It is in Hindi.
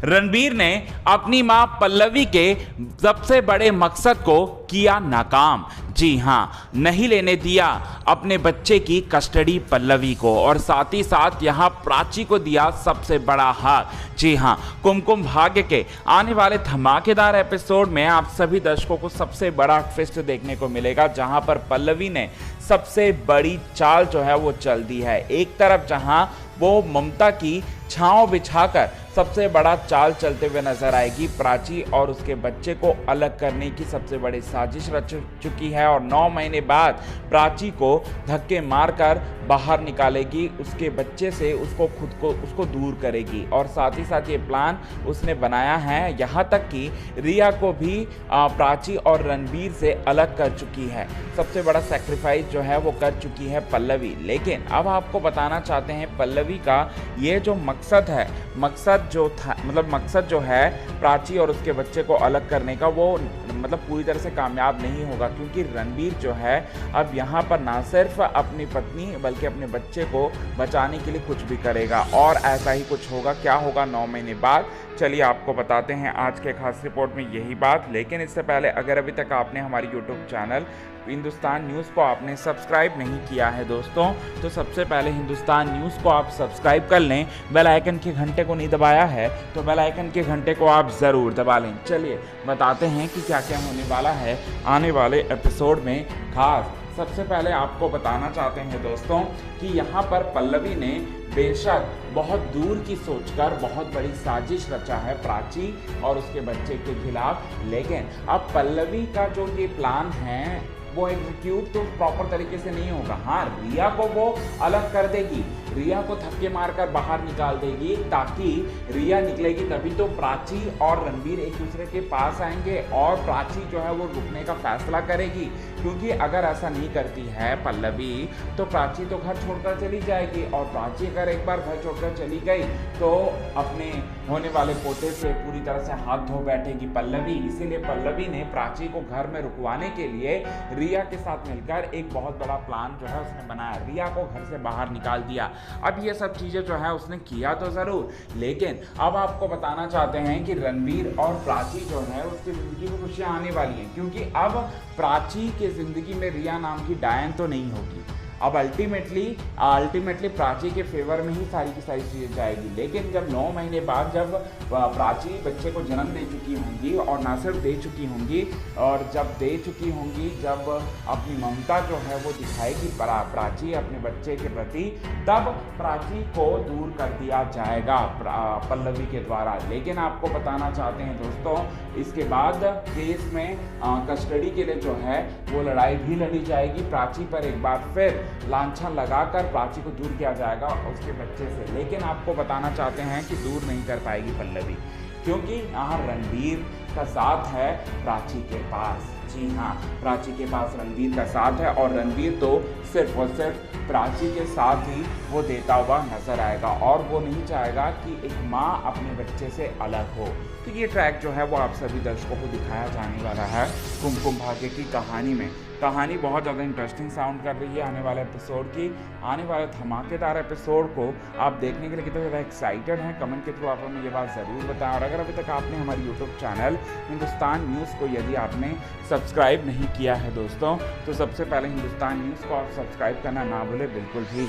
रणबीर ने अपनी मां पल्लवी के सबसे बड़े मकसद को किया नाकाम। जी हाँ, नहीं लेने दिया अपने बच्चे की कस्टडी पल्लवी को, और साथ ही साथ यहाँ प्राची को दिया सबसे बड़ा हार। जी हाँ, कुमकुम भाग्य के आने वाले धमाकेदार एपिसोड में आप सभी दर्शकों को सबसे बड़ा ट्विस्ट देखने को मिलेगा, जहां पर पल्लवी ने सबसे बड़ी चाल जो है वो चल दी है। एक तरफ जहां वो ममता की छांव बिछाकर सबसे बड़ा चाल चलते हुए नजर आएगी, प्राची और उसके बच्चे को अलग करने की सबसे बड़ी साजिश रच चुकी है, और 9 महीने बाद प्राची को धक्के मारकर बाहर निकालेगी, उसके बच्चे से उसको दूर करेगी। और साथ ही साथ ये प्लान उसने बनाया है, यहाँ तक कि रिया को भी प्राची और रणबीर से अलग कर चुकी है। सबसे बड़ा सेक्रीफाइस जो है वो कर चुकी है पल्लवी। लेकिन अब आपको बताना चाहते हैं पल्लवी का ये जो मकसद है, मकसद जो है प्राची और उसके बच्चे को अलग करने का, वो पूरी तरह से कामयाब नहीं होगा, क्योंकि रणबीर जो है अब यहाँ पर ना सिर्फ अपनी पत्नी बल्कि अपने बच्चे को बचाने के लिए कुछ भी करेगा, और ऐसा ही कुछ होगा। क्या होगा 9 महीने बाद, चलिए आपको बताते हैं आज के खास रिपोर्ट में यही बात। लेकिन इससे पहले अगर अभी तक आपने हमारी यूट्यूब चैनल हिंदुस्तान न्यूज़ को आपने सब्सक्राइब नहीं किया है दोस्तों, तो सबसे पहले हिंदुस्तान न्यूज़ को आप सब्सक्राइब कर लें। बेल आइकन के घंटे को नहीं दबाया है तो बेल आइकन के घंटे को आप ज़रूर दबा लें। चलिए बताते हैं कि क्या क्या होने वाला है आने वाले एपिसोड में खास। सबसे पहले आपको बताना चाहते हैं दोस्तों कि यहाँ पर पल्लवी ने बेशक बहुत दूर की सोचकर बहुत बड़ी साजिश रचा है प्राची और उसके बच्चे के खिलाफ, लेकिन अब पल्लवी का जो ये प्लान है वो एग्जीक्यूट तो प्रॉपर तरीके से नहीं होगा। हाँ, रिया को वो अलग कर देगी, रिया को धक्के मारकर बाहर निकाल देगी, ताकि रिया निकलेगी तभी तो प्राची और रणबीर एक दूसरे के पास आएंगे और प्राची जो है वो रुकने का फैसला करेगी। क्योंकि अगर ऐसा नहीं करती है पल्लवी तो प्राची तो घर छोड़कर चली जाएगी, और प्राची अगर एक बार घर छोड़कर चली गई तो अपने होने वाले पोते से पूरी तरह से हाथ धो बैठेगी पल्लवी। इसीलिए पल्लवी ने प्राची को घर में रुकवाने के लिए रिया के साथ मिलकर एक बहुत बड़ा प्लान जो है उसने बनाया, रिया को घर से बाहर निकाल दिया। अब ये सब चीजें जो है उसने किया तो जरूर, लेकिन अब आपको बताना चाहते हैं कि रणबीर और प्राची जो है उसकी जिंदगी में खुशियां आने वाली हैं, क्योंकि अब प्राची के जिंदगी में रिया नाम की डायन तो नहीं होगी। अब अल्टीमेटली प्राची के फेवर में ही सारी की सारी चीज़ें जाएगी। लेकिन जब 9 महीने बाद जब प्राची बच्चे को जन्म दे चुकी होंगी, और ना सिर्फ दे चुकी होंगी, और जब दे चुकी होंगी, जब अपनी ममता जो है वो दिखाएगी प्राची अपने बच्चे के प्रति, तब प्राची को दूर कर दिया जाएगा पल्लवी के द्वारा। लेकिन आपको बताना चाहते हैं दोस्तों, इसके बाद केस में कस्टडी के लिए जो है वो लड़ाई भी लड़ी जाएगी। प्राची पर एक बार फिर लांछन लगाकर प्राची को दूर किया जाएगा उसके बच्चे से। लेकिन आपको बताना चाहते हैं कि दूर नहीं कर पाएगी पल्लवी, क्योंकि यहाँ रणबीर का साथ है प्राची के पास। जी हाँ, प्राची के पास रणबीर का साथ है, और रणबीर तो सिर्फ और सिर्फ प्राची के साथ ही वो देता हुआ नजर आएगा, और वो नहीं चाहेगा कि एक माँ अपने बच्चे से अलग हो। तो ये ट्रैक जो है वो आप सभी दर्शकों को दिखाया जाने वाला है कुमकुम भाग्य की कहानी में। कहानी बहुत ज़्यादा इंटरेस्टिंग साउंड कर रही है आने वाले एपिसोड की। आने वाले धमाकेदार एपिसोड को आप देखने के लिए कितने ज़्यादा एक्साइटेड हैं, कमेंट के थ्रू आप हमें ये बात ज़रूर बताएं। और अगर अभी तक आपने हमारी यूट्यूब चैनल हिंदुस्तान न्यूज़ को यदि आपने सब्सक्राइब नहीं किया है दोस्तों, तो सबसे पहले हिंदुस्तान न्यूज़ को आप सब्सक्राइब करना ना भूलें बिल्कुल भी।